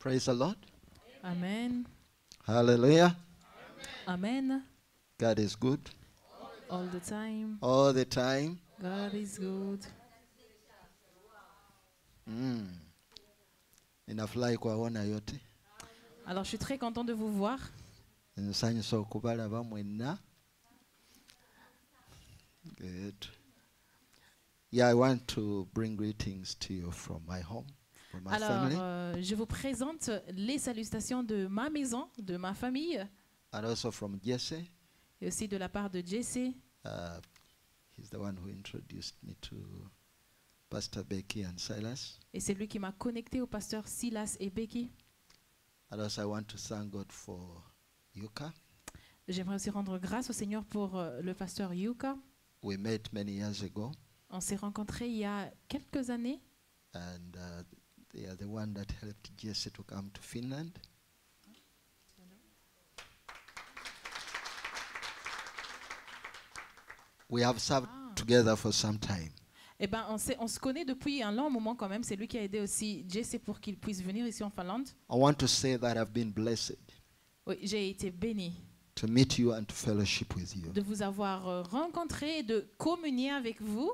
Praise the Lord. Amen. Hallelujah. Amen. God is good All the time. all the time. God is good. Ninafurahi kuwaona yote. Alors, je suis très content de vous voir. Nsanyusa okubalaba mwenna. Good. Yeah, I want to bring greetings to you from my home, from my Alors, family, je vous présente les salutations de ma maison, de ma famille, and also from Jesse. et aussi de la part de Jesse. He's the one who introduced me to Pastor Becky and Silas. Et c'est lui qui m'a connecté au pasteur Silas et Becky. And also I want to thank God for Yuka. J'aimerais aussi rendre grâce au Seigneur pour le pasteur Yuka. We met many years ago, On s'est rencontrés il y a quelques années. and they are the one that helped Jesse to come to Finland. We have served together for some time. Eh ben, on se connaît depuis un long moment quand même. C'est lui qui a aidé aussi Jesse pour qu'il puisse venir ici en Finlande. I want to say that I've been blessed Oui, j'ai été bénie to meet you and to fellowship with you. de vous avoir rencontré et de communier avec vous.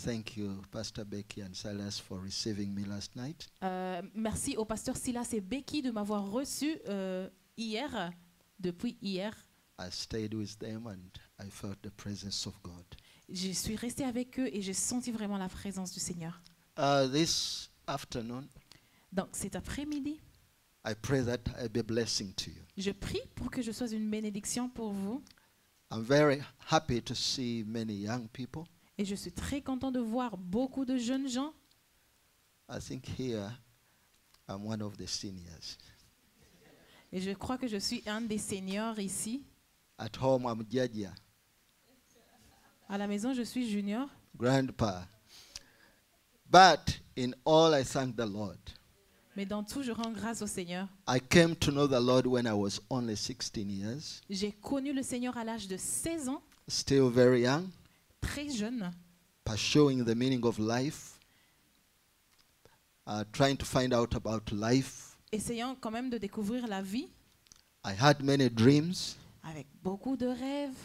Thank you, Pastor Becky and Silas, for receiving me last night. Merci au pasteur Silas et Becky de m'avoir reçu hier, depuis hier. I stayed with them and I felt the presence of God. Je suis restée avec eux et j'ai senti vraiment la présence du Seigneur. This afternoon, Donc cet après-midi, I pray that I be a blessing to you. je prie pour que je sois une bénédiction pour vous. I'm very happy to see many young people. Et je suis très content de voir beaucoup de jeunes gens. I think here I'm one of the seniors. Et je crois que je suis un des seniors ici. At home, I'm Jaja, À la maison, je suis junior. grandpa. But in all, I thank the Lord. Mais dans tout, je rends grâce au Seigneur. I came to know the Lord when I was only 16 years, J'ai connu le Seigneur à l'âge de 16 ans, still very young, très jeune, pursuing the meaning of life, trying to find out about life. essayant quand même de découvrir la vie, I had many dreams, avec beaucoup de rêves.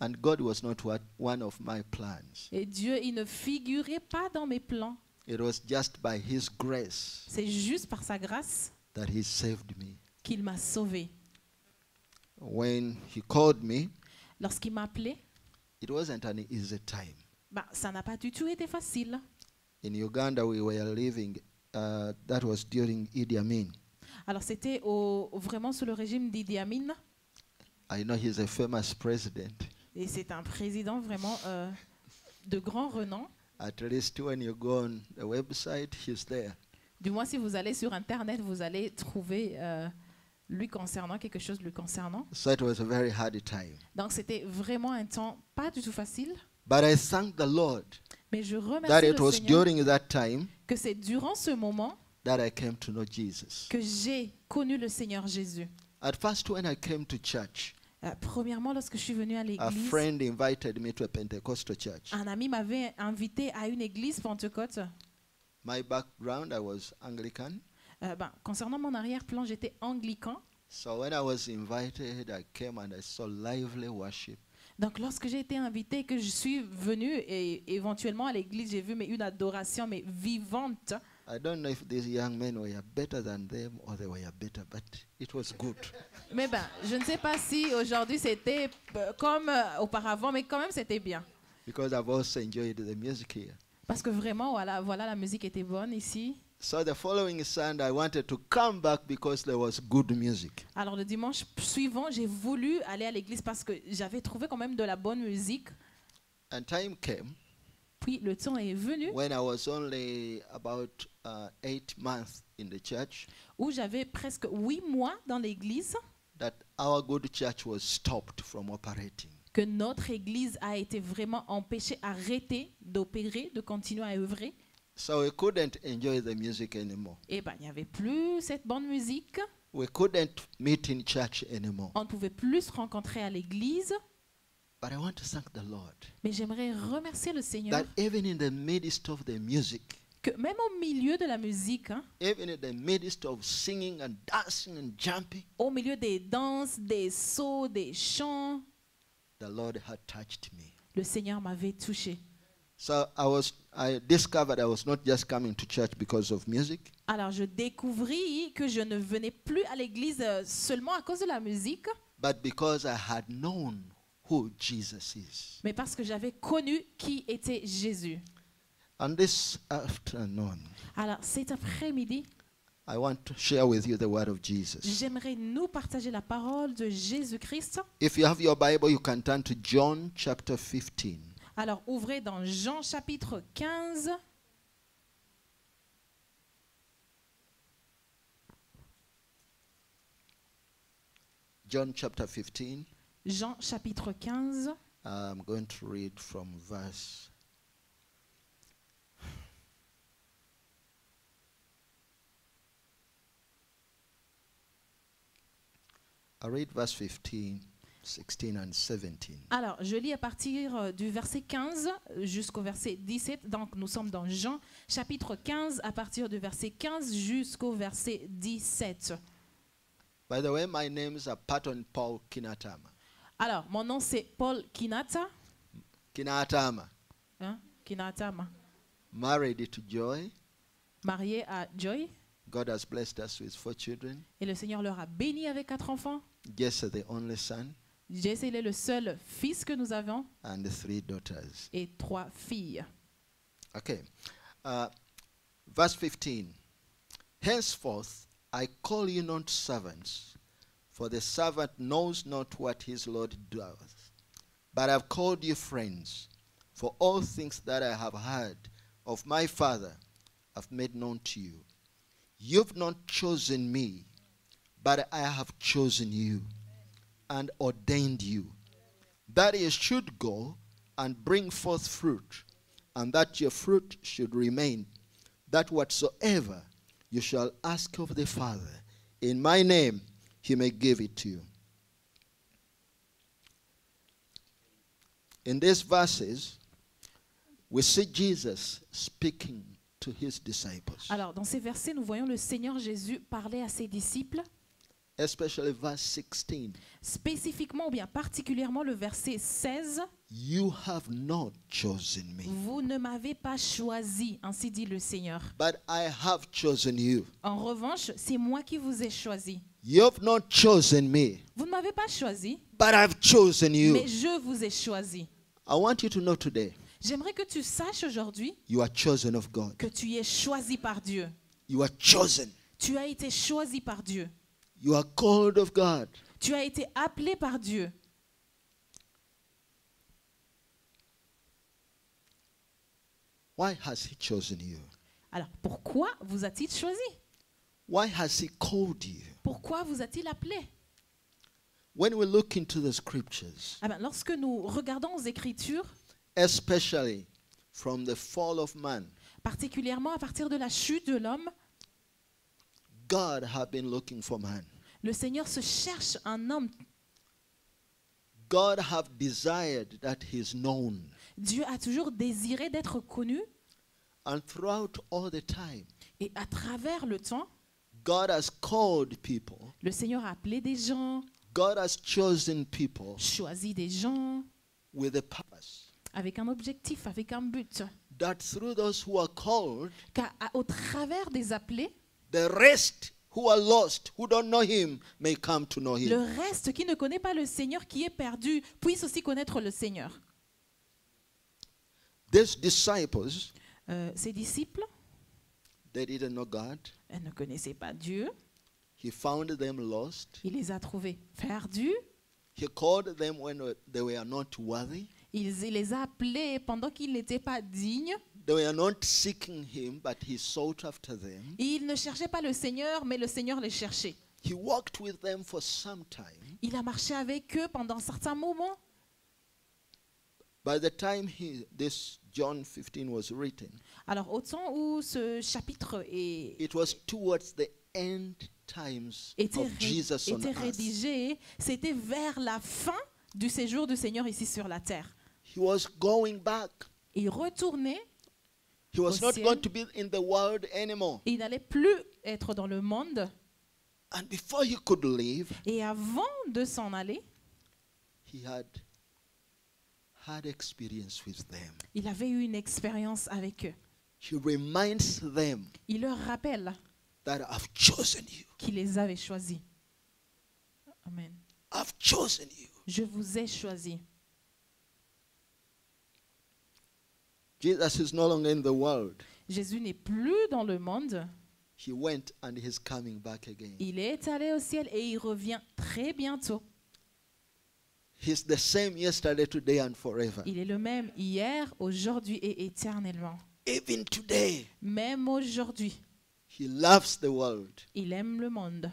and God was not one of my plans. Et Dieu, il ne figurait pas dans mes plans. It was just by His grace C'est juste par sa grâce that He saved me. qu'il m'a sauvé. When He called me, Lorsqu'il m'a appelé, it wasn't an easy time. ça n'a pas du tout été facile. In Uganda, we were living, that was during Idi Amin. Alors c'était vraiment sous le régime d'Idi Amin. I know he's a famous president. Et c'est un président vraiment de grand renom. At least when you go on the website, he's there. Du moins, si vous allez sur Internet, vous allez trouver lui concernant, quelque chose lui concernant. So it was a very hard time. Donc c'était vraiment un temps pas du tout facile. But I thank the Lord Mais je that remercie it le was Seigneur during that time que c'est durant ce moment that I came to know Jesus. que j'ai connu le Seigneur Jésus. At first, when I came to church, Premièrement, lorsque je suis venue à a l'église, friend invited me to a Pentecostal church. un ami m'avait invité à une église Pentecôte. My background, I was Anglican. Concernant mon arrière-plan, j'étais anglican. So when I was invited, I came and I saw lively worship. Donc lorsque j'ai été invitée, que je suis venue et éventuellement à l'église, j'ai vu une adoration mais vivante. I don't know if these young men were better than them or they were better, but it was good. Mais je ne sais pas si aujourd'hui c'était comme auparavant, mais quand même c'était bien. Because I've also enjoyed the music here. Parce que vraiment, voilà, la musique était bonne ici. So the following Sunday, I wanted to come back because there was good music. Alors le dimanche suivant, j'ai voulu aller à l'église parce que j'avais trouvé quand même de la bonne musique. And time came Puis le temps est venu when I was only about 8 months in the church où j'avais presque 8 mois dans l'église, that our good church was stopped from operating. que notre église a été vraiment empêchée, arrêtée d'opérer, de continuer à œuvrer. So we couldn't enjoy the music anymore. Et il n'y avait plus cette bonne musique. We couldn't meet in church anymore. On ne pouvait plus se rencontrer à l'église. But I want to thank the Lord Mais j'aimerais remercier le Seigneur that even in the midst of the music, que même au milieu de la musique, hein, even in the midst of singing and dancing and jumping, au milieu des danses, des sauts, des chants, the Lord had touched me. le Seigneur m'avait touché. So I discovered I was not just coming to church because of music, Alors je découvris que je ne venais plus à l'église seulement à cause de la musique, but because I had known who Jesus is. mais parce que j'avais connu qui était Jésus. And this afternoon, Alors cet après-midi, I want to share with you the word of Jesus. j'aimerais nous partager la parole de Jésus-Christ. If you have your Bible, you can turn to John chapter 15. Alors ouvrez dans Jean chapitre 15. John chapter 15. Jean chapitre 15. I'm going to read from verse. I read verse 15, 16 and 17. Alors, je lis à partir du verset 15 jusqu'au verset 17. Donc, nous sommes dans Jean, chapitre 15, à partir du verset 15 jusqu'au verset 17. By the way, my name is Patton Paul Kinatama. Alors, mon nom, c'est Paul Kinata. Kinatama, Hein? Kinatama. married to Joy. Marié à Joy. God has blessed us with 4 children. Et le Seigneur leur a béni avec 4 enfants. Jesse, the only son, Jesse, il est le seul fils que nous avons. and 3 daughters. Et 3 filles. Okay. Verse 15. Henceforth, I call you not servants, for the servant knows not what his Lord doeth. But I've called you friends, for all things that I have heard of my Father I've made known to you. You've not chosen me, but I have chosen you and ordained you, that you should go and bring forth fruit, and that your fruit should remain, that whatsoever you shall ask of the Father in my name, he may give it to you. In these verses, we see Jesus speaking to his disciples, Alors, dans ces versets, nous voyons le Seigneur Jésus parler à ses disciples, especially verse 16. spécifiquement ou bien particulièrement le verset 16. You have not chosen me, Vous ne m'avez pas choisi, ainsi dit le Seigneur. but I have chosen you. En revanche, c'est moi qui vous ai choisi. You have not chosen me, Vous ne m'avez pas choisi, but I've chosen you. mais je vous ai choisi. I want you to know today, J'aimerais que tu saches aujourd'hui you are chosen of God. que tu es choisi par Dieu. You are chosen. Tu as été choisi par Dieu. You are called of God. Tu as été appelé par Dieu. Why has he chosen you? Alors, pourquoi vous a-t-il choisi? Why has he called you? Pourquoi vous a-t-il appelé? When we look into the scriptures, Ah ben, lorsque nous regardons aux Écritures, especially from the fall of man, particulièrement à partir de la chute de l'homme, God have been looking for man. le Seigneur se cherche un homme. God have desired that he is known. Dieu a toujours désiré d'être connu, And throughout all the time, et à travers le temps, God has called people. le Seigneur a appelé des gens, God has chosen people choisi des gens with a purpose. avec un objectif, avec un but. That through those who are called, Car au travers des appelés, the rest who are lost, who don't know him, may come to know le him. reste qui ne connaît pas le Seigneur, qui est perdu, puisse aussi connaître le Seigneur. These disciples, Ses disciples, they didn't know God. elles ne connaissaient pas Dieu. He found them lost. Il les a trouvés perdus. He called them when they were not worthy. Il les a appelés pendant qu'ils n'étaient pas dignes. They were not seeking him, but he sought after them. Ils ne cherchaient pas le Seigneur, mais le Seigneur les cherchait. He walked with them for some time. Il a marché avec eux pendant un certain moment. By the time this John 15 was written, Alors, au temps où ce chapitre it was towards the end times était, of Jesus on était earth. rédigé, c'était vers la fin du séjour du Seigneur ici sur la terre. He was going back, Il retournait He was au not ciel. going to be in the world anymore. Il n'allait plus être dans le monde. And before he could leave, Et avant de s'en aller, he had experience with them. il avait eu une expérience avec eux. He reminds them Il leur rappelle that I've chosen you. qu'il les avait choisis. Amen. I've chosen you. Je vous ai choisis. Jesus is no longer in the world. Jésus n'est plus dans le monde. He went and he's coming back again. Il est allé au ciel et il revient très bientôt. He's the same yesterday, today, and forever. Il est le même hier, aujourd'hui et éternellement. Even today, Même aujourd'hui, he loves the world. il aime le monde.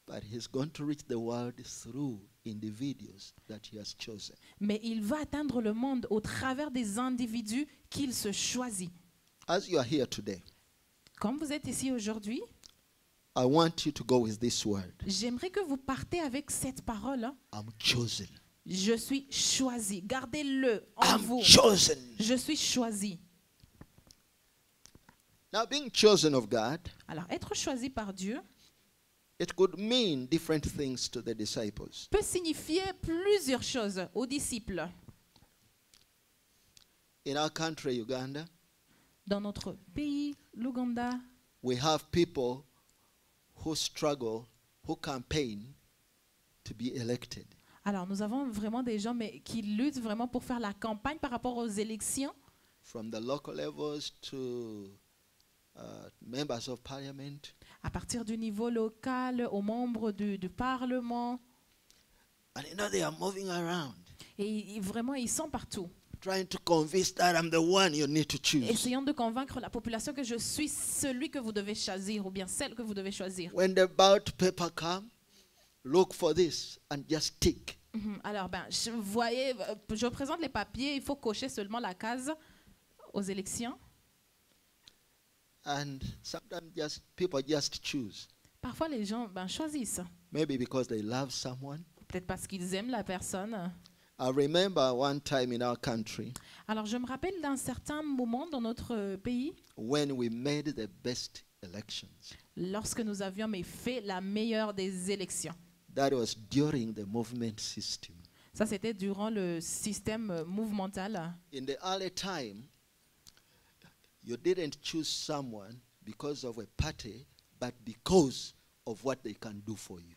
But he's going to reach the world through individuals that he has chosen. Mais il va atteindre le monde au travers des individus qu'il se choisit. As you are here today, Comme vous êtes ici aujourd'hui, I want you to go with this word. j'aimerais que vous partez avec cette parole. I'm chosen. Je suis choisi. Gardez-le en I'm vous. chosen. Je suis choisi. Now, being chosen of God, Alors, être choisi par Dieu it could mean different things to the disciples. peut signifier plusieurs choses aux disciples. In our country, Uganda, Dans notre pays, l'Ouganda, we have people who struggle, who campaign to be elected. alors nous avons vraiment des gens qui luttent vraiment pour faire la campagne par rapport aux élections, From the local levels to members of parliament, à partir du niveau local aux membres du Parlement. and they are moving around, Et vraiment, ils sont partout, trying to convince that I'm the one you need to choose. essayant de convaincre la population que je suis celui que vous devez choisir ou bien celle que vous devez choisir. When the ballot paper come, look for this and just tick. Alors, je présente les papiers, il faut cocher seulement la case aux élections. And sometimes people just choose. Parfois, les gens choisissent, Maybe because they love someone. peut-être parce qu'ils aiment la personne. I remember one time in our country Alors, je me rappelle d'un certain moment dans notre pays, when we made the best elections. lorsque nous avions fait la meilleure des élections. That was during the movement system. Ça, c'était durant le système mouvemental. In the early time, you didn't choose someone because of a party, but because of what they can do for you.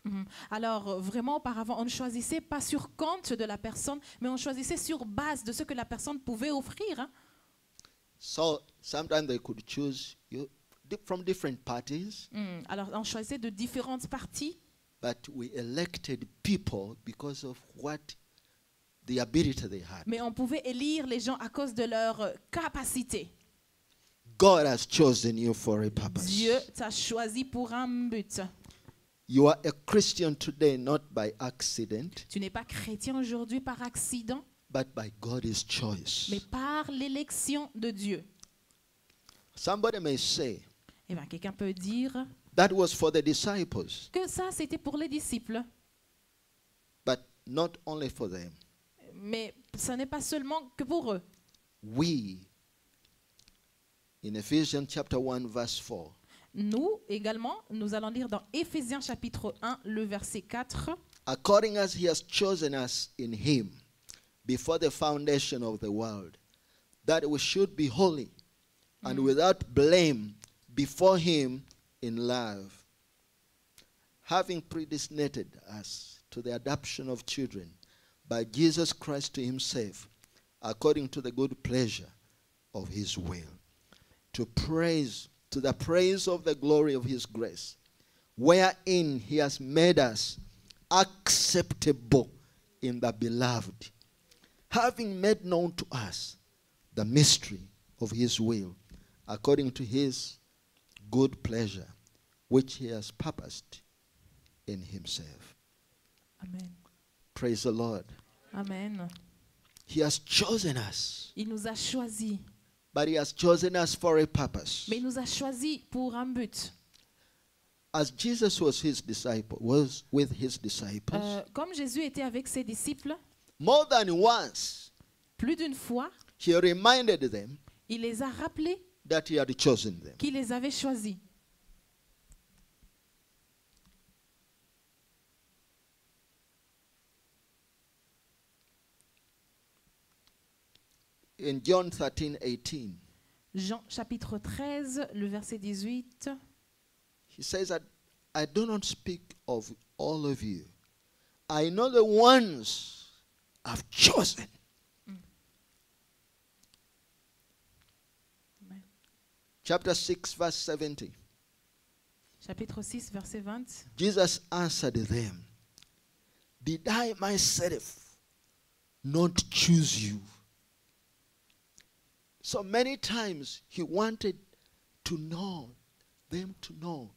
Alors, vraiment, auparavant, on ne choisissait pas sur compte de la personne, mais on choisissait sur base de ce que la personne pouvait offrir. Hein. So sometimes they could choose you from different parties, Alors, on choisissait de différentes parties, but we elected people because of what the ability they had. mais on pouvait élire les gens à cause de leur capacité. God has chosen you for a purpose. Dieu t'a choisi pour un but. You are a Christian today not by accident, Tu n'es pas chrétien aujourd'hui par accident, but by God's choice. mais par l'élection de Dieu. Somebody may say Eh bien, quelqu'un peut dire that was for the disciples, que ça, c'était pour les disciples. but not only for them. Mais ce n'est pas seulement que pour eux. We, in Ephesians chapter 1 verse 4, Nous également, nous allons lire dans Éphésiens chapitre 1, le verset 4. according as he has chosen us in him before the foundation of the world, that we should be holy and without blame before him in love, having predestinated us to the adoption of children by Jesus Christ to himself, according to the good pleasure of his will, to the praise of the glory of his grace, wherein he has made us acceptable in the beloved, having made known to us the mystery of his will, according to his good pleasure, which he has purposed in himself. Amen. Praise the Lord. Amen. He has chosen us, Il nous a choisis, but he has chosen us for a purpose. mais il nous a choisis pour un but. As Jesus was with his disciples, Comme Jésus était avec ses disciples, more than once, plus d'une fois, he reminded them Il les a rappelés that he had chosen them. qu'il les avait choisis. In John 13:18, Jean chapitre 13, le verset 18. he says that I do not speak of all of you. I know the ones I've chosen. Amen. Chapter 6, verse 70. Chapitre 6, verset 20. Jesus answered them, did I myself not choose you? So many times he wanted to know, them to know,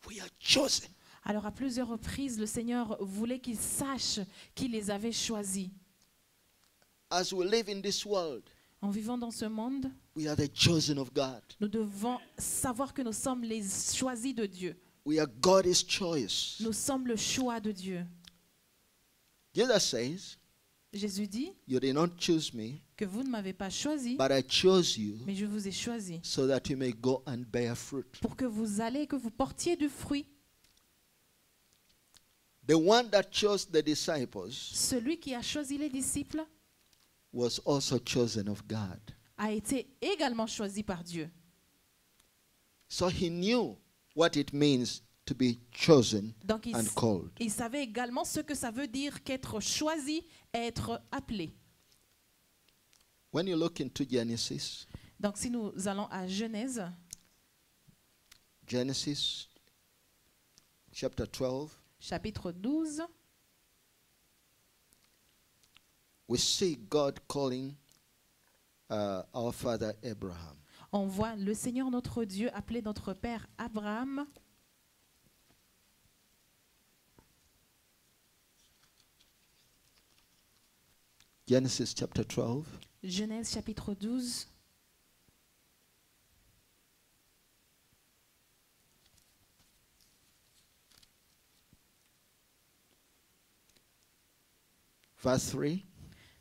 we are chosen. Alors à plusieurs reprises, le Seigneur voulait qu'ils sachent qu'il les avait choisis. As we live in this world, En vivant dans ce monde, we are the chosen of God. nous devons savoir que nous sommes les choisis de Dieu. We are God's choice. Nous sommes le choix de Dieu. Jesus says, Jésus dit you did not choose me, que vous ne m'avez pas choisi, but I chose you mais je vous ai choisi so that you may go and bear fruit. pour que vous allez et que vous portiez du fruit. The one that chose the disciples Celui qui a choisi les disciples was also chosen of God. a été également choisi par Dieu. So he knew what it means to be chosen Donc and called. il savait également ce que ça veut dire qu'être choisi, être appelé. When you look into Genesis, Donc si nous allons à Genèse, Genesis chapter 12, chapitre 12, we see God calling our father Abraham. on voit le Seigneur notre Dieu appeler notre père Abraham. Genesis chapter 12, Genèse chapitre 12, verse 3,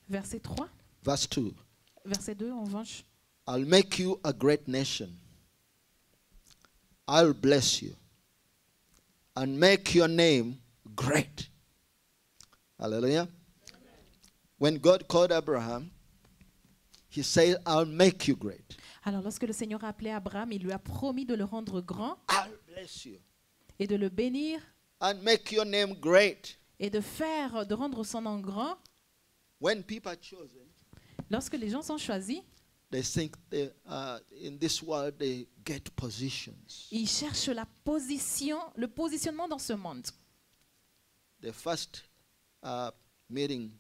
verset 3, verse 2. verset 2 en revanche. I'll make you a great nation. I'll bless you and make your name great. Hallelujah. When God called Abraham, he said, I'll make you great. Alors lorsque le Seigneur a appelé Abraham, il lui a promis de le rendre grand I'll bless you et de le bénir and make your name great. et de rendre son nom grand. When people are chosen, Lorsque les gens sont choisis, they think they, in this world they get positions. ils cherchent la position, le positionnement dans ce monde. The first meeting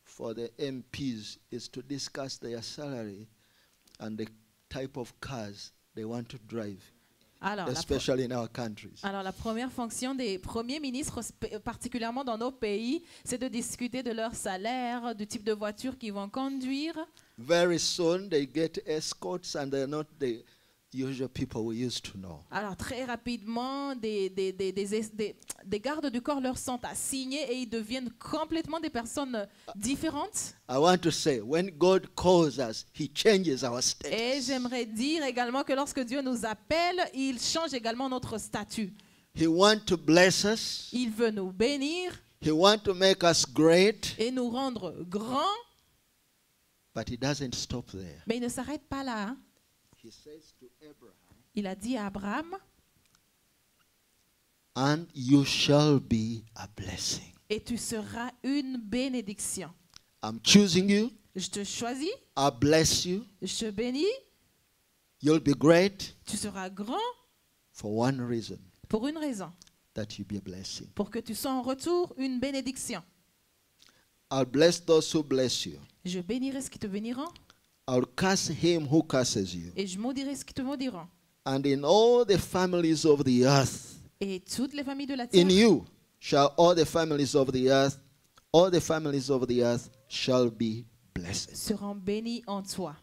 for the MPs is to discuss their salary and the type of cars they want to drive, Alors especially in our countries. la première fonction des premiers ministres, particulièrement dans nos pays, c'est de discuter de leur salaire, du type de voiture qu'ils vont conduire. Very soon they get escorts and they're not the usual people we used to know. Alors très rapidement, des gardes du corps leur sont assignés et ils deviennent complètement des personnes différentes. I want to say, when God calls us, He changes our Et status. j'aimerais dire également que lorsque Dieu nous appelle, il change également notre statut. He wants to bless us. Il veut nous bénir He wants to make us great, et nous rendre grands, but He doesn't stop there. mais il ne s'arrête pas là. Hein. He says to Abraham, Il a dit à Abraham, and you shall be a blessing. et tu seras une bénédiction. I'm choosing you. Je te choisis, I'll bless you. je te bénis, You'll be great tu seras grand for one reason, pour une raison, that you be a blessing. pour que tu sois en retour une bénédiction. I'll bless those who bless you. Je bénirai ceux qui te béniront I'll curse him who curses you. et je maudirai ceux qui te maudiront. And in all the families of the earth, Et toutes les familles de la terre, in you shall all the families of the earth shall be blessed. seront bénies en toi.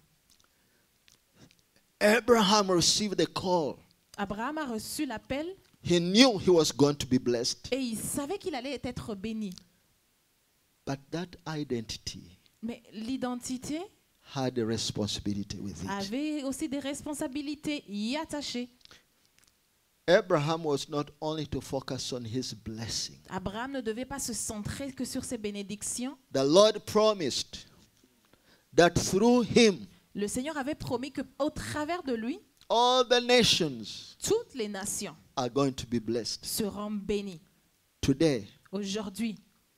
Abraham received the call. Abraham a reçu l'appel He knew he was going to be blessed. et il savait qu'il allait être béni. But that identity Mais l'identité had a responsibility with it. avait aussi des responsabilités y attachées. Abraham was not only to focus on his blessing. Abraham ne devait pas se centrer que sur ses bénédictions. The Lord promised that through him, Le Seigneur avait promis qu'au travers de lui, all the nations toutes les nations are going to be blessed. seront bénies. Today, Aujourd'hui,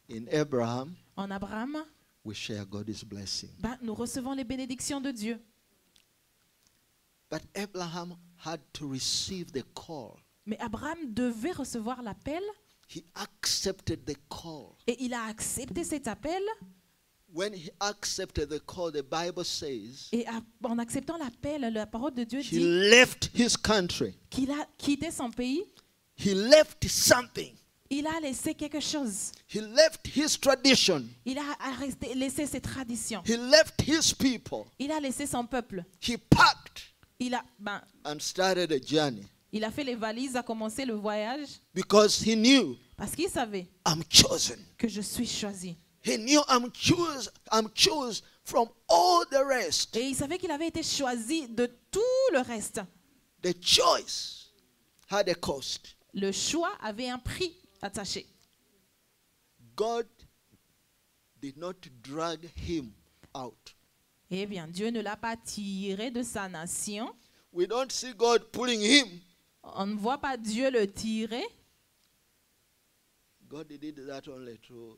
in Abraham, en Abraham, we share God's blessing. nous recevons les bénédictions de Dieu. But Abraham had to receive the call. Mais Abraham devait recevoir l'appel He accepted the call. et il a accepté cet appel. When he accepted the call, the Bible says Et en acceptant l'appel, la parole de Dieu he dit left his country. qu'il a quitté son pays. He left something. Il a laissé quelque chose. He left his tradition. Il a laissé ses traditions. He left his people. Il a laissé son peuple. He packed Il a, and started a journey il a fait les valises, a commencé le voyage because he knew, parce qu'il savait I'm chosen. que je suis choisi. He knew I'm chosen from all the rest. Et il savait qu'il avait été choisi de tout le reste. The choice had a cost. Le choix avait un prix attaché. God did not drag him out. Eh bien, Dieu ne l'a pas tiré de sa nation. We don't see God pulling him. On ne voit pas Dieu le tirer. God did that only to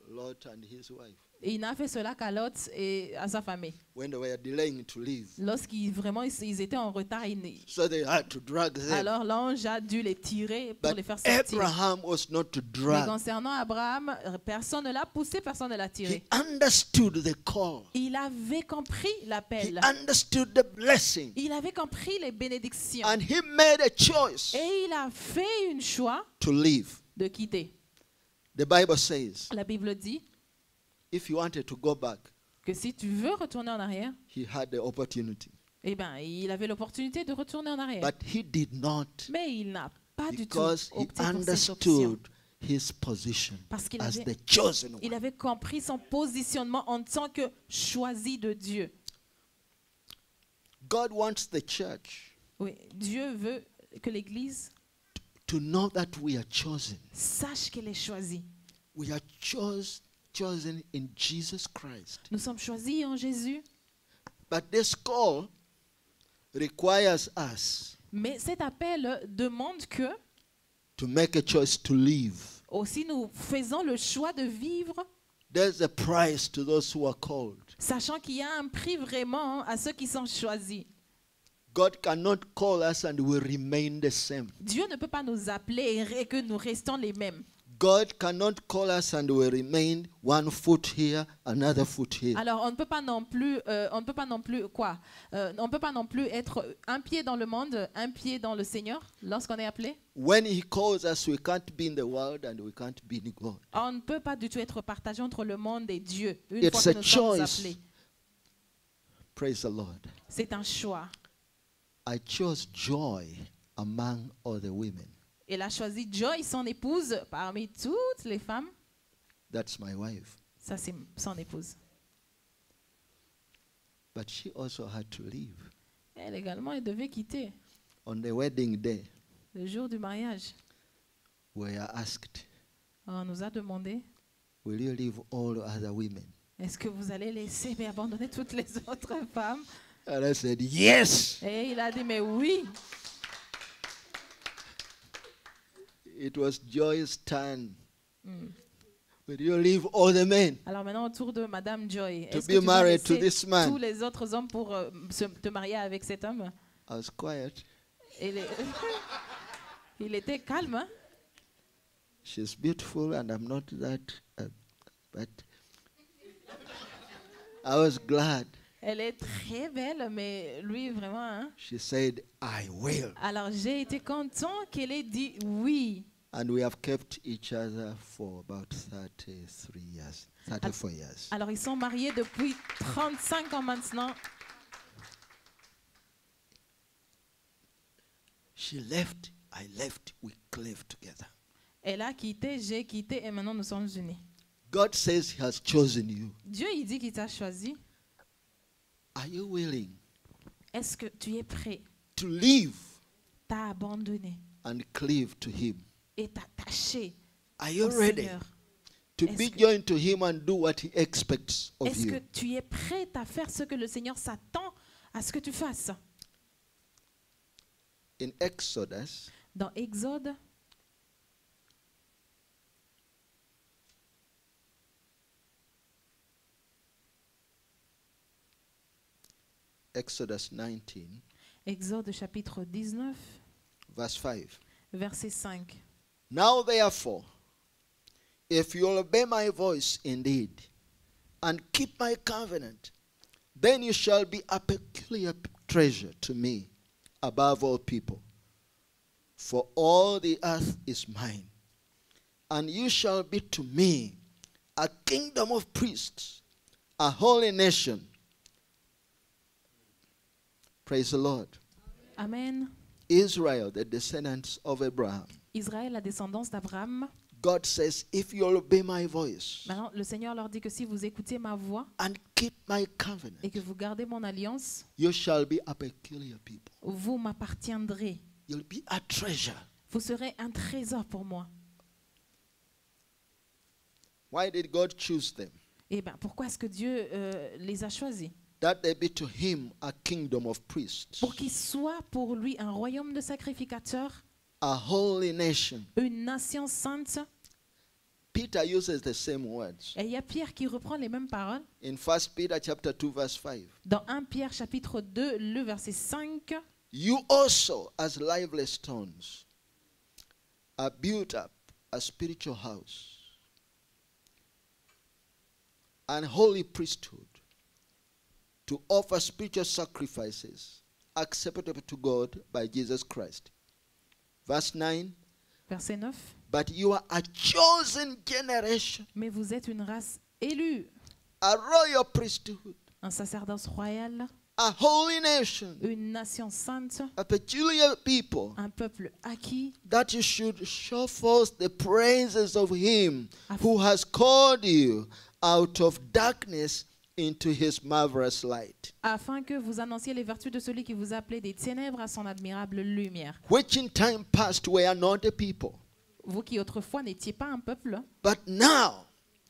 Lot and his wife Et il n'a fait cela qu'à Lot et à sa famille. when they were delaying to leave. Lorsqu'ils vraiment ils étaient en retard, So they had to drag them. alors l'ange a dû les tirer pour But les faire sortir. Abraham was not to Mais drag. concernant Abraham, personne ne l'a poussé, personne ne l'a He tiré. understood the call. Il avait compris He l'appel. understood the blessing. Il avait compris les bénédictions. And he made a choice Et il a fait un choix to leave. de quitter. The Bible says, La Bible dit if he wanted to go back, que si tu veux retourner en arrière, he had the opportunity. eh ben, il avait l'opportunité de retourner en arrière. But he did not Mais il n'a pas du tout because he opté pour cette option. understood his position Parce qu'il as avait, the chosen il one. avait compris son positionnement en tant que choisi de Dieu. God wants the church Oui, Dieu veut que l'Église to know that we are chosen. sache qu'elle est choisie. We are chosen in Jesus Christ. Nous sommes choisis en Jésus. But this call requires us Mais cet appel demande que to make a choice to live. aussi nous faisons le choix de vivre, There's a price to those who are called. sachant qu'il y a un prix vraiment à ceux qui sont choisis. God cannot call us and we remain the same. Dieu ne peut pas nous appeler et que nous restons les mêmes. God cannot call us and we remain one foot here, another foot here. Alors on ne peut pas non plus, on ne peut pas non plus être un pied dans le monde, un pied dans le Seigneur lorsqu'on est appelé. When He calls us, we can't be in the world and we can't be in God. On ne peut pas du tout être partagé entre le monde et Dieu une It's fois a que nous sommes choice. appelés. Praise the Lord. C'est un choix. I chose joy among all the women. Elle a choisi Joy, son épouse, parmi toutes les femmes. That's my wife. Ça, c'est son épouse. But she also had to leave. Elle également, elle devait quitter On the wedding day, le jour du mariage. we are asked, On nous a demandé, will you leave all other women? est-ce que vous allez laisser et abandonner toutes les autres femmes? And I said, yes. Et il a dit, mais oui. It was Joy's turn. Will you leave all the men Alors maintenant, au tour de Madame Joy, to est-ce be que tu vas married to laisser this man? tous les autres hommes pour te marier avec cet homme? I was quiet. Et il était calme. Hein? She's beautiful and I'm not that, but I was glad. Elle est très belle, mais lui, vraiment. Hein? She said, I will. Alors j'ai été content qu'elle ait dit oui. And we have kept each other for about 33 years, 34 years. Alors ils sont mariés depuis 35 ans maintenant. She left, I left, we cleave together. Elle a quitté, j'ai quitté et maintenant nous sommes unis. God says He has chosen you. Dieu, il dit qu'il t'a choisi. Are you willing Est-ce que tu es prêt, to leave t'as abandonné and cleave to him? et t'attacher Are you au ready Seigneur? to Est-ce be que- joined to him and do what he expects of Est-ce que you? tu es prêt à faire ce que le Seigneur s'attend à ce que tu fasses? In Exodus Dans Exode, Exodus 19, Exode chapitre 19, verse 5. verset 5. Now therefore, if you will obey my voice indeed, and keep my covenant, then you shall be a peculiar treasure to me above all people. For all the earth is mine, and you shall be to me a kingdom of priests, a holy nation. Praise the Lord. Amen. Israel, the descendants of Abraham. Israël, la descendance d'Abraham. God says, if you'll obey my voice Maintenant, le Seigneur leur dit que si vous écoutez ma voix and keep my covenant, et que vous gardez mon alliance, you shall be a peculiar people. vous m'appartiendrez. You'll be a treasure. Vous serez un trésor pour moi. Why did God choose them? Et bien, pourquoi est-ce que Dieu les a choisis? That they be to him a kingdom of priests, Pour qu'ils soient pour lui un royaume de sacrificateurs, a holy nation. une nation sainte. Peter uses the same words. Et il y a Pierre qui reprend les mêmes paroles. In 1 Peter chapter 2, verse 5. Dans 1 Pierre chapitre 2, le verset 5. You also, as lively stones, are built up a spiritual house, an holy priesthood, to offer spiritual sacrifices acceptable to God by Jesus Christ. Verse 9. Verset 9. But you are a chosen generation, Mais vous êtes une race élue, a royal priesthood, un sacerdoce royal, a holy nation, une nation sainte, a peculiar people, un peuple acquis, that you should show forth the praises of him who has called you out of darkness into his marvelous light, afin que vous annonciez les vertus de celui qui vous a appelé des ténèbres à son admirable lumière. which in time past were not a people, Vous qui autrefois n'étiez pas un peuple, but now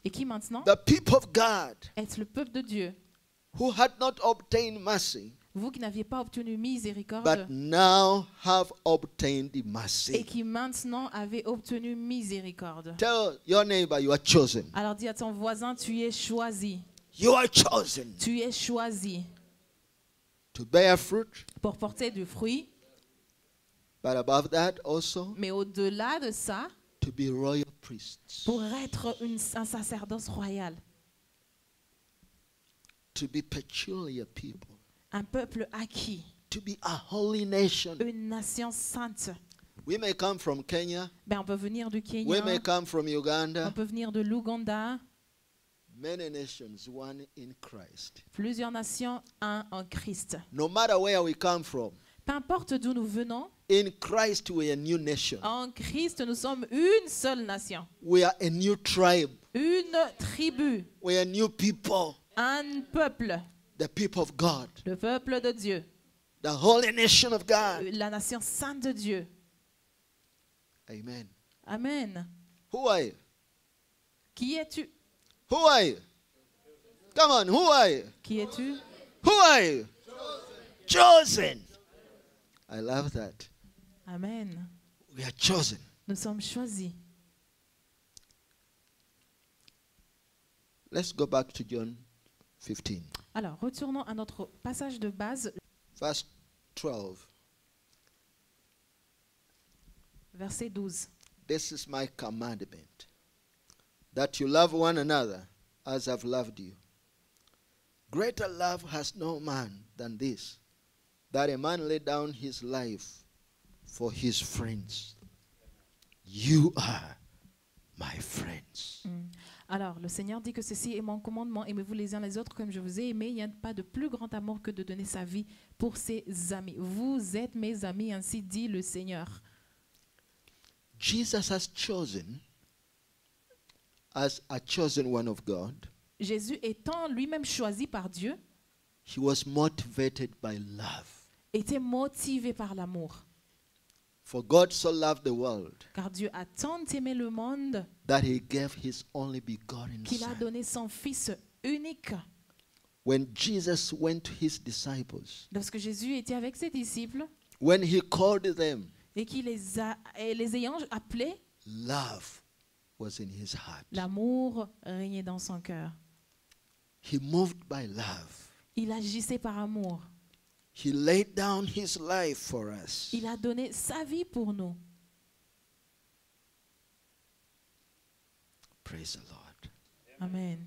et qui maintenant the people of God, êtes le peuple de Dieu. who had not obtained mercy, Vous qui n'aviez pas obtenu miséricorde, but now have obtained et mercy. qui maintenant avez obtenu miséricorde. Tell your neighbor you are chosen. Alors dis à ton voisin, tu es choisi. You are chosen Tu es choisi to bear fruit, pour porter du fruit, but above that also mais au-delà de ça, to be royal priests, pour être un sacerdoce royal, to be peculiar people, un peuple acquis, to be a holy nation. une nation sainte. We may come from Kenya, Ben, on peut venir du we may Kenya, come from on Uganda, peut venir de l'Ouganda, many nations, one in Christ. plusieurs nations, un en Christ. No matter where we come from, Peu importe d'où nous venons, in Christ we are a new nation. en Christ, nous sommes une seule nation, We are a new tribe. une tribu, We are new people, un peuple, the people of God, le peuple de Dieu, the holy nation of God. la nation sainte de Dieu. Amen. Amen. Who are you? Qui es-tu? Who are you? Come on, who are you? Qui es-tu? Who are you? Chosen. I love that. Amen. We are chosen. Nous sommes choisis. Let's go back to John 15, Alors, retournons à notre passage de base, verse 12. verset 12. This is my commandment, that you love one another as I've loved you. Greater love has no man than this, that a man lay down his life for his friends. You are my friends. Alors, le Seigneur dit que ceci est mon commandement, aimez-vous les uns les autres comme je vous ai aimé. Il n'y a pas de plus grand amour que de donner sa vie pour ses amis. Vous êtes mes amis, ainsi dit le Seigneur. Jesus has chosen, as a chosen one of God, Jésus étant lui-même choisi par Dieu, He was motivated by love. était motivé par l'amour. For God so loved the world Car Dieu a tant aimé le monde that he gave his only begotten qu'il a Son. donné son Fils unique. When Jesus went to his disciples, Lorsque Jésus était avec ses disciples when he called them, et qu'il les ayant appelés, love was in his heart. l'amour régnait dans son cœur. He moved by love. Il agissait par amour. He laid down his life for us. Il a donné sa vie pour nous. Praise the Lord. Amen.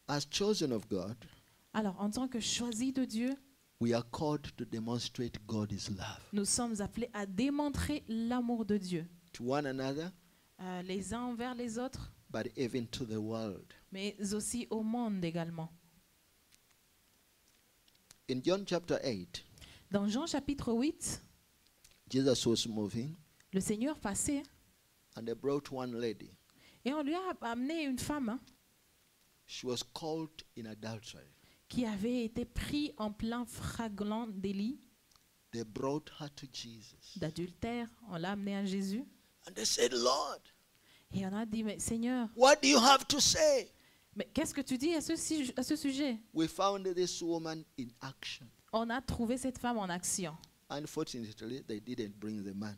As chosen of God, Alors, en tant que choisis de Dieu, we are called to demonstrate God's love nous sommes appelés à démontrer l'amour de Dieu, to one another, les uns envers les autres, but even to the world. mais aussi au monde également. In John chapter 8, Dans Jean chapitre 8, Jesus was moving le Seigneur passait and they brought one lady. et on lui a amené une femme She was caught in adultery. qui avait été prise en plein flagrant délit They brought her to Jesus. d'adultère. On l'a amenée à Jésus And they said, Lord, et on a dit, mais Seigneur, what do you have to say? mais qu'est-ce que tu dis à ce sujet? We found this woman in action. On a trouvé cette femme en action. Unfortunately, they didn't bring the man.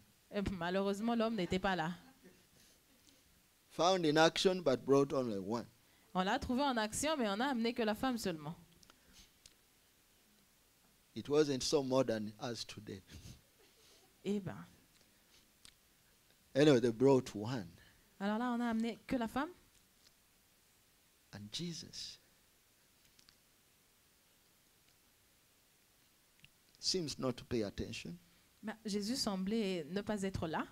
Malheureusement, l'homme n'était pas là. Found in action, but brought only one. On l'a trouvé en action, mais on a amené que la femme seulement. It wasn't so modern as today. Eh ben, Anyway, they brought one. alors là, on a amené que la femme. And Jesus seems not to pay attention. Mais Jésus semblait ne pas être là.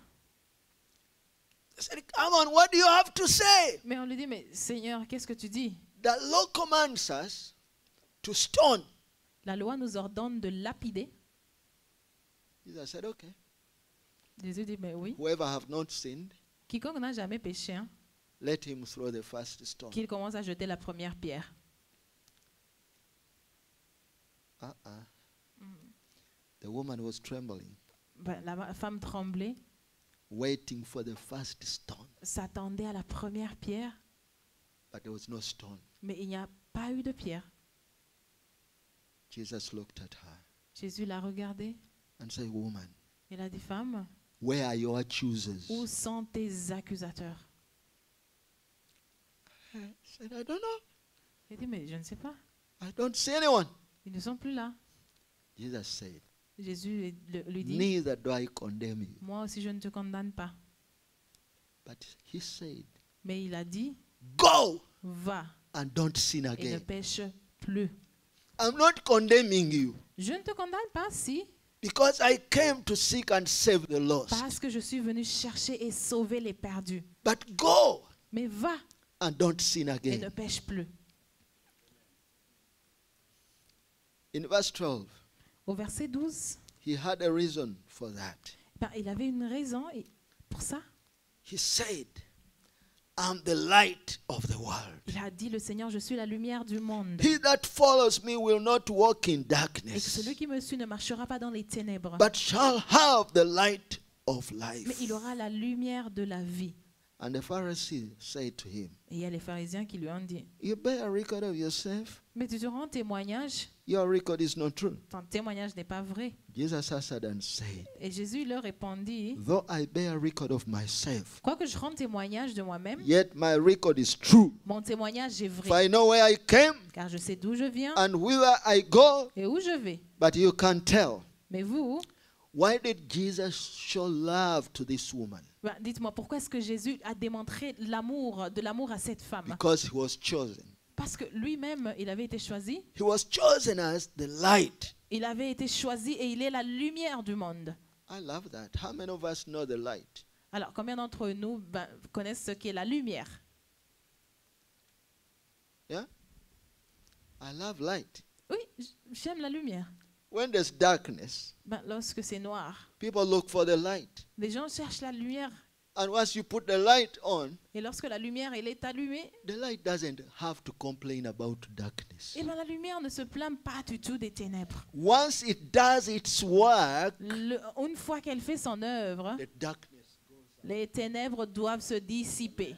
They said, come on, what do you have to say? Mais on lui dit, mais Seigneur, qu'est-ce que tu dis? The law commands us to stone. La loi nous ordonne de lapider. Jesus said, okay. Jésus dit, mais oui. Whoever have not sinned, Quiconque n'a jamais péché, hein, let him throw the first stone. qu'il commence à jeter la première pierre. The woman was trembling, Ben, la femme tremblait, waiting for the first stone. s'attendait à la première pierre, But there was no stone. mais il n'y a pas eu de pierre. Jesus looked at her Jésus l'a regardée. and said, woman, Il a dit, femme, where are your accusers? où sont tes accusateurs? I said, I don't know. Il dit, mais je ne sais pas. I don't see anyone. Ils ne sont plus là. Jesus said, Jésus lui dit, neither do I condemn you. moi aussi je ne te condamne pas. But he said, Mais il a dit, go va and don't sin et ne again. pêche plus. I'm not condemning you Je ne te condamne pas, si, because I came to seek and save the lost. parce que je suis venu chercher et sauver les perdus. But go Mais va and don't sin et ne again. pêche plus. In verse 12, Au verset 12, he had a reason for that. ben, il avait une raison pour ça. He said, I'm the light of the world. Il a dit, le Seigneur, je suis la lumière du monde. He that follows me will not walk in Et que darkness, celui qui me suit ne marchera pas dans les ténèbres, but shall have the light of mais life. il aura la lumière de la vie. And the Pharisee said to him, Et il y a les pharisiens qui lui ont dit, you bear a record of yourself. mais tu te rends témoignage, Your record is not true. ton témoignage n'est pas vrai. Jesus answered and said, Et Jésus leur répondit, though I bear a record of myself, quoique je rende témoignage de moi-même, yet my record is true. mon témoignage est For vrai, I know where I came car je sais d'où je viens and whither I go, et où je vais. but you can't tell. Mais vous, Why did Jesus show love to this woman? ben, dites-moi, pourquoi est-ce que Jésus a démontré de l'amour à cette femme? Because he was chosen. Parce que lui-même, il avait été choisi. He was chosen as the light. Il avait été choisi et il est la lumière du monde. I love that. How many of us know the light? Alors, combien d'entre nous connaissent ce qu'est la lumière? Yeah? I love light. Oui, j'aime la lumière. When there's darkness, Ben, lorsque c'est noir, people look for the light. les gens cherchent la lumière. And once you put the light on, Et lorsque la lumière elle est allumée, the light doesn't have to complain about darkness. eh bien, la lumière ne se plaint pas du tout des ténèbres. Once it does its work, Une fois qu'elle fait son œuvre, the darkness goes. les ténèbres doivent se dissiper.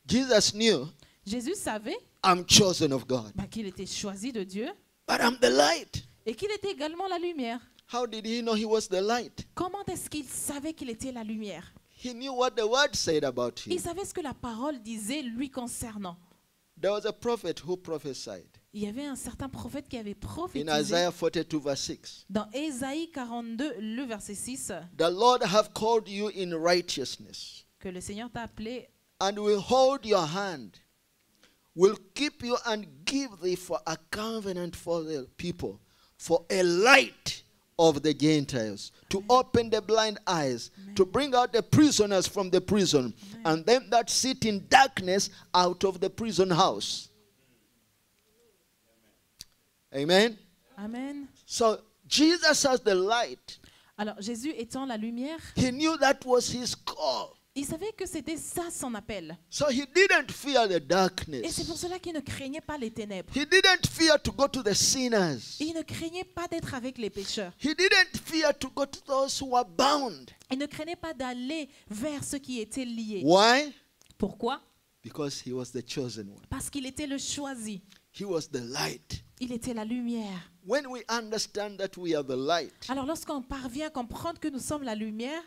Jesus knew, Jésus savait I'm chosen of God, qu'il était choisi de Dieu but I'm the light. et qu'il était également la lumière. How did he know he was the light? Comment est-ce qu'il savait qu'il était la lumière? He knew what the word said about Il him. savait ce que la parole disait lui concernant. There was a prophet who prophesied Il y avait un certain prophète qui avait in prophétisé Isaiah 42 verse 6. dans Ésaïe 42, le verset 6, The Lord have called you in righteousness que le Seigneur t'a appelé and will hold your hand, will keep you and give thee for a covenant for the people, for a light of the Gentiles, to open the blind eyes, to bring out the prisoners from the prison, and them that sit in darkness out of the prison house. Amen. Amen. So Jesus as the light, Alors Jésus étant la lumière, he knew that was his call. il savait que c'était ça son appel. So he didn't fear the Et c'est darkness. pour cela qu'il ne craignait pas les ténèbres. He didn't fear to go to the sinners. Il ne craignait pas d'être avec les pécheurs. He didn't fear to go to those who are bound. Il ne craignait pas d'aller vers ceux qui étaient liés. Why? Pourquoi? Because he was the chosen one. Parce qu'il était le choisi. He was the light. Il était la lumière. When we understand that we are the light, Alors lorsqu'on parvient à comprendre que nous sommes la lumière,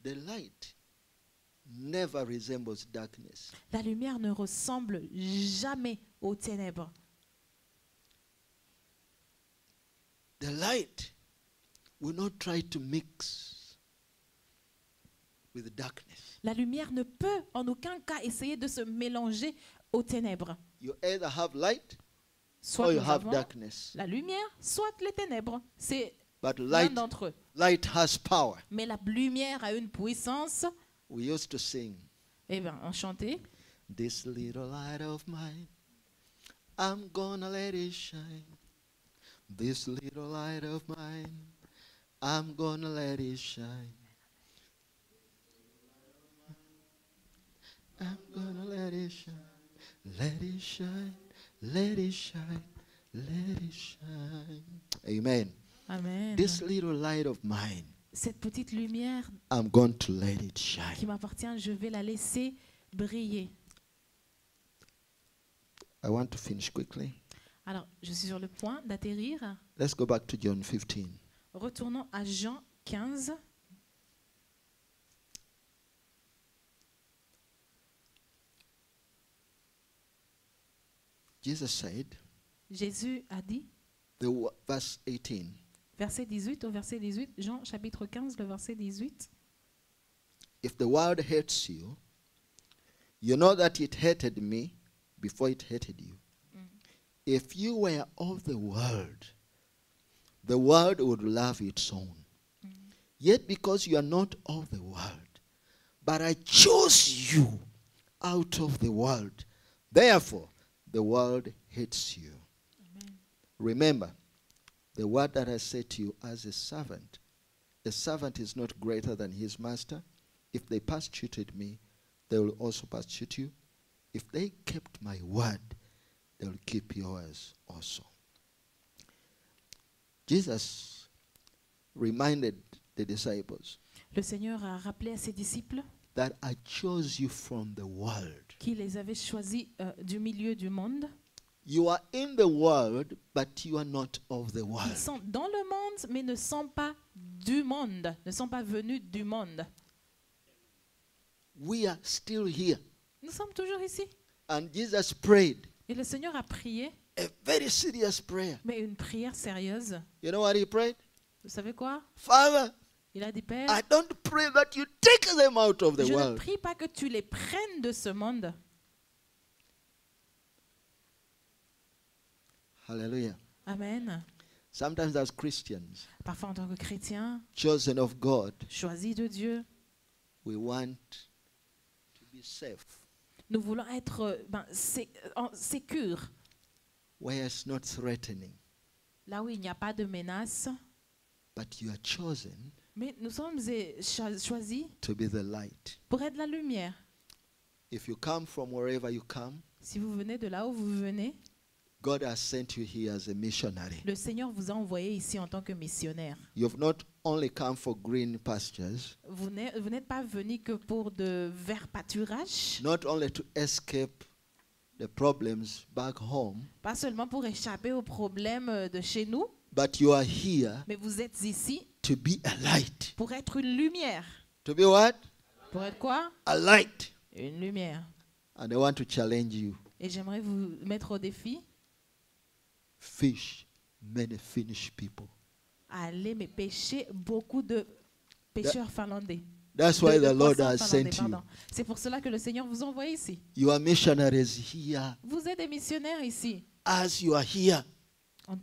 the light never resembles darkness. la lumière ne ressemble jamais aux ténèbres. The light will not try to mix with darkness. La lumière ne peut en aucun cas essayer de se mélanger aux ténèbres. You either have light Soit or you nous have avons darkness. la lumière, soit les ténèbres. C'est But l'un light, d'entre eux. light has power. Mais la lumière a une puissance. We used to sing, Eh bien, on chantait. this little light of mine, I'm gonna let it shine. This little light of mine, I'm gonna let it shine. I'm gonna let it shine. Let it shine. Let it shine. Let it shine. Amen. Amen. This little light of mine, Cette petite lumière I'm going to let it qui shine. m'appartient, je vais la laisser briller. I want to finish quickly. Alors, je suis sur le point d'atterrir. Let's go back to John 15. Retournons à Jean 15. Jesus said, Jésus a dit, verse 18, verset 18 au verset 18, Jean chapitre 15, le verset 18. if the world hates you, you know that it hated me before it hated you. If you were of the world would love its own. Yet because you are not of the world, but I chose you out of the world, therefore the world hates you. Amen. Remember, the word that I said to you as a servant is not greater than his master. If they persecuted me, they will also persecute you. If they kept my word, they will keep yours also. Jesus reminded the disciples Le Seigneur a rappelé à ses disciples that I chose you from the world. qu'il les avait choisis du milieu du monde. You are in the world, but you are not of the Ils world. sont dans le monde, mais ne sont pas du monde, ne sont pas venus du monde. We are still here. Nous sommes toujours ici. And Jesus prayed Et le Seigneur a prié, a very serious prayer. mais une prière sérieuse. You know what he prayed? Vous savez quoi? Father, Il a dit, Père, I don't pray that you take them out of the je ne world. prie pas que tu les prennes de ce monde. Hallelujah. Amen. Sometimes as Christians, Parfois, en tant que chrétien, chosen of God, choisi de Dieu, we want to be safe, nous voulons être sécures, where it's not threatening. là où il n'y a pas de menace. But you are chosen Mais nous sommes choisis to be the light. pour être la lumière. If you come from wherever you come, Si vous venez de là où vous venez, God has sent you here as a missionary. le Seigneur vous a envoyé ici en tant que missionnaire. You've not only come for green pastures, Vous n'êtes pas venu que pour de verts pâturages, not only to escape the problems back home, pas seulement pour échapper aux problèmes de chez nous, but you are here mais vous êtes ici to be a light. pour être une lumière. To be what? Pour être quoi? A light. Une lumière. And I want to challenge you. Et j'aimerais vous mettre au défi, Fish many Finnish people. allez mais pêcher beaucoup de pêcheurs finlandais. That's why De the Lord poissons has finlandais, sent you. pardon. C'est pour cela que le Seigneur vous envoie ici. You are missionaries here. Vous êtes des missionnaires ici. As you are here, En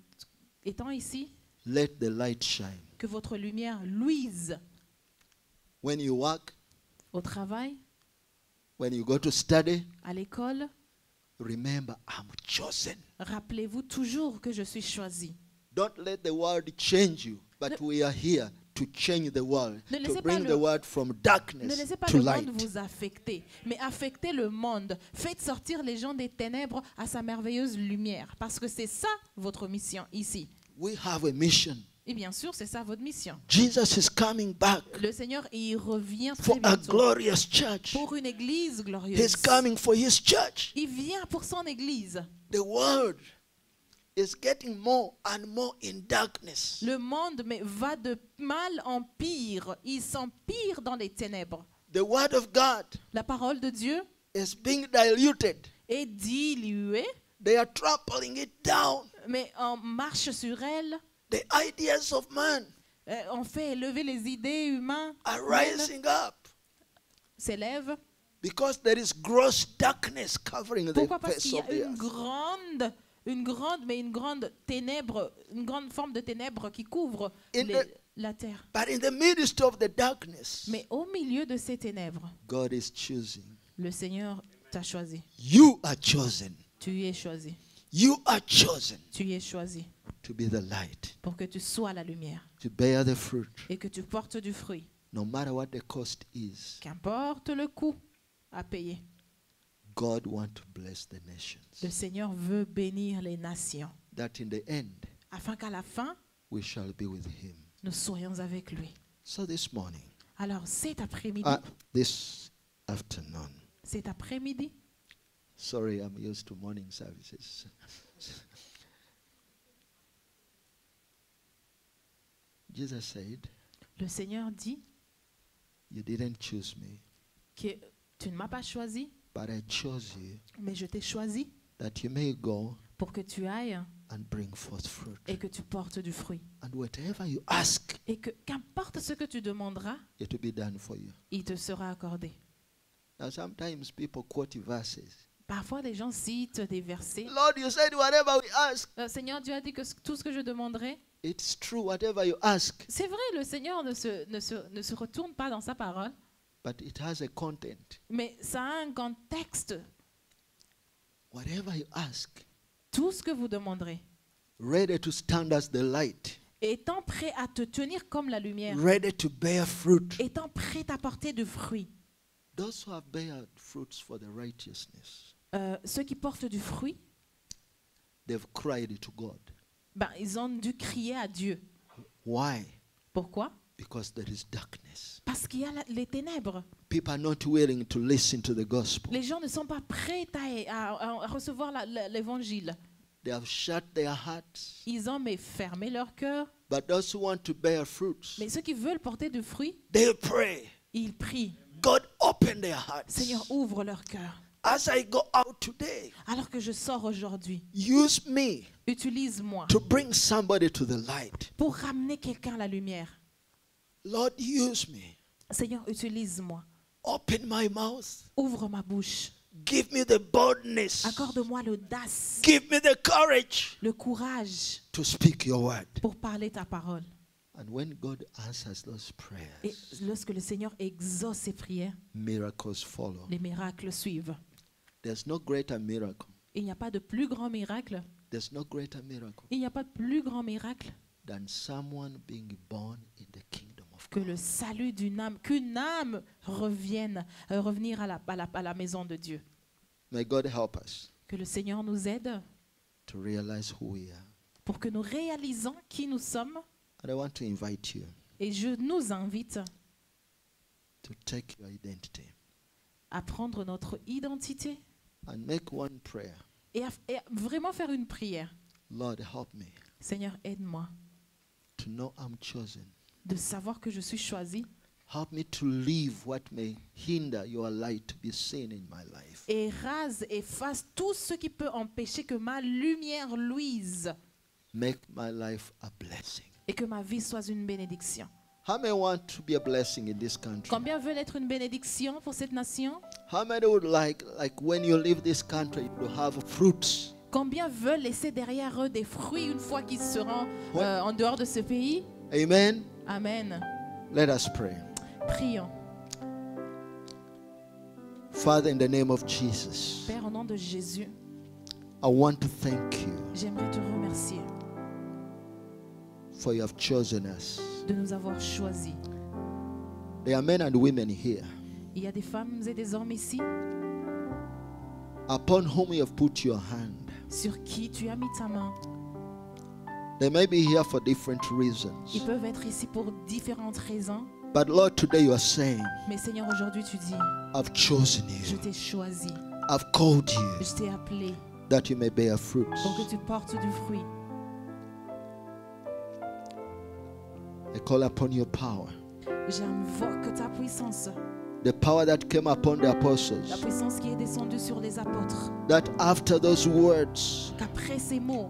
étant ici, let the light shine. que votre lumière luise When you work, au travail, when you go to study, à l'école. remember I'm chosen. Rappelez-vous toujours que je suis choisi. Don't let the world change you, but we are here to change the world, Ne laissez to pas bring le- the world from Ne darkness laissez pas to le light. monde vous affecter, mais affectez le monde. Faites sortir les gens des ténèbres à sa merveilleuse lumière, parce que c'est ça votre mission ici. We have a mission. Et bien sûr, c'est ça votre mission. Jesus is coming back Le Seigneur, il revient très for a bientôt glorious church. pour une église glorieuse. He's coming for his church. Il vient pour son église. The world is getting more and more in darkness. Le monde va de mal en pire. Il s'empire dans les ténèbres. The word of God La parole de Dieu is being diluted. est diluée, They are trampling it down. mais on marche sur elle. The ideas of man On fait élever les idées humaines. are rising up S'élève. because there is gross darkness covering the Pourquoi? Parce face qu'il y of a the earth. une grande ténèbre, une grande forme de ténèbres qui couvre In the- la terre. But in the midst of the darkness, Mais au milieu de ces ténèbres, God is choosing. le Seigneur t'a choisi. You are chosen. Tu es choisi. You are chosen Tu es choisi to be the light, pour que tu sois la lumière to bear the fruit, et que tu portes du fruit. no matter what the cost is. Qu'importe le coût à payer. God wants to bless the nations, Le Seigneur veut bénir les nations that in the end, afin qu'à la fin, we shall be with him. nous soyons avec lui. So this morning, Alors cet après-midi, this afternoon, cet après-midi, sorry, I'm used to morning services. Jesus said, le Seigneur dit you didn't choose me, que tu ne m'as pas choisi, but I chose you mais je t'ai choisi that you may go pour que tu ailles and bring forth fruit. et que tu portes du fruit. And whatever you ask, Et que qu'importe ce que tu demanderas, it will be done for you. il te sera accordé. Now sometimes people quote verses. Parfois, les gens citent des versets. Lord, you said whatever we ask. Seigneur, Dieu a dit que tout ce que je demanderai, It's true, whatever you ask, c'est vrai, le Seigneur ne se retourne pas dans sa parole, but it has a content. mais ça a un contexte. Whatever you ask, Tout ce que vous demanderez, ready to stand as the light, étant prêt à te tenir comme la lumière, ready to bear fruit. étant prêt à porter du fruit. Those who have bared fruits for the righteousness, Ceux qui portent du fruit, they've cried to God. ils ont dû crier à Dieu. Why? Pourquoi? Because there is darkness. Parce qu'il y a les ténèbres. People are not willing to listen to the gospel. Les gens ne sont pas prêts à recevoir l'évangile. They have shut their hearts. Ils ont fermé leur cœur. But those who want to bear fruits, Mais ceux qui veulent porter du fruit, they pray. ils prient. God, open their hearts. Seigneur, ouvre leur cœur. As I go out today, Alors que je sors aujourd'hui, use me utilise-moi to bring somebody to the light. pour ramener quelqu'un à la lumière. Lord, use me. Seigneur, utilise-moi. Open my mouth. Ouvre ma bouche. Give me the boldness. Accorde-moi l'audace, Give me the courage le courage to speak your word. pour parler ta parole. And when God answers those Et prayers, lorsque le Seigneur exauce ses prières, miracles follow. les miracles suivent. There's no greater miracle. Il n'y a pas de plus grand miracle. There's no greater miracle Il n'y a pas de plus grand miracle than someone being born in the kingdom of que God. le salut d'une âme, qu'une âme revenir à la maison de Dieu. May God help us Que le Seigneur nous aide to realize who we are. pour que nous réalisons qui nous sommes. And I want to invite you Et je nous invite to take your identity à prendre notre identité and make one prayer. et à vraiment faire une prière. Lord, help me Seigneur, aide-moi to know I'm chosen. de savoir que je suis choisi Help me to leave what may hinder your light to be seen in my life. et rase et fasse tout ce qui peut empêcher que ma lumière luise Make my life a blessing. et que ma vie soit une bénédiction. How many want to be a blessing in this country? Combien veulent être une bénédiction pour cette nation? How many would like when you leave this country to have fruits? Combien veulent laisser derrière eux des fruits une fois qu'ils seront Ouais. en dehors de ce pays? Amen. Amen. Let us pray. Prions. Father, in the name of Jesus, Père, au nom de Jésus, I want to thank you j'aimerais te remercier for you have chosen us. de nous avoir choisis. There are men and women here Il y a des femmes et des hommes ici upon whom you have put your hand. sur qui tu as mis ta main. They may be here for different Ils reasons. peuvent être ici pour différentes raisons. But Lord, today you are saying, Mais Seigneur, aujourd'hui tu dis, I've chosen je you. t'ai choisi, I've called you je t'ai appelé that you may bear fruits. pour que tu portes du fruit. I call upon your power. J'invoque ta puissance, The power that came upon the la apostles. puissance qui est descendue sur les apôtres. That after those words, Qu'après ces mots,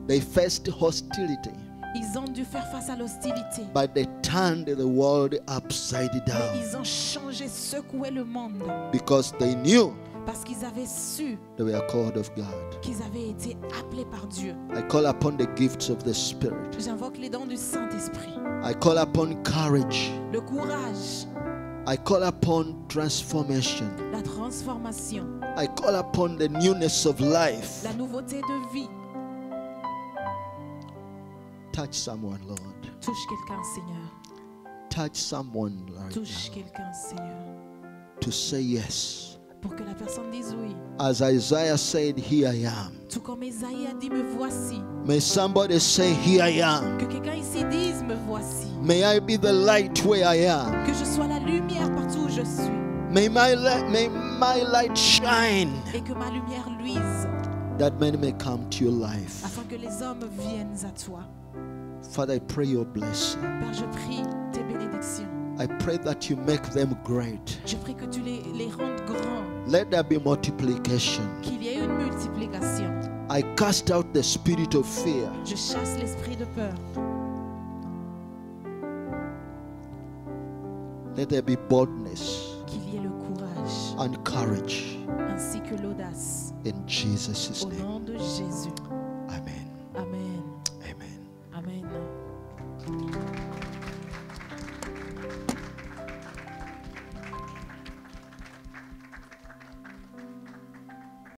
they faced hostility. ils ont dû faire face à l'hostilité. But they turned the world upside Mais down ils ont changé, secoué le monde because they knew parce qu'ils avaient su they were called of God. qu'ils avaient été appelés par Dieu. I call upon the gifts of the Spirit. J'invoque les dons du Saint-Esprit, I call upon courage. le courage, I call upon transformation. la transformation, I call upon the newness of life. la nouveauté de vie. Touch someone, Lord. Touche quelqu'un, Seigneur. Touch someone right Touche now quelqu'un, Seigneur. to say yes. Pour que la personne dise oui. As Isaiah said, Here I am. Tout comme Esaïe a dit, me voici. May somebody say, Here I am. Que quelqu'un ici dise, me voici. May I be the light where I am. Que je sois la lumière partout où je suis. May my light shine, Et que ma lumière luise. that many may come to your life. Afin que les hommes viennent à toi. Father, I pray your blessing. Père, je prie tes bénédictions. I pray that you make them great. Je prie que tu les rendes grands. Let there be multiplication. Qu'il y ait une multiplication. I cast out the spirit of fear. Je chasse l'esprit de peur. Let there be boldness Qu'il y ait le courage and courage. ainsi que l'audace. In Jesus' Au name. nom de Jésus. Amen. Amen. Amen. Amen.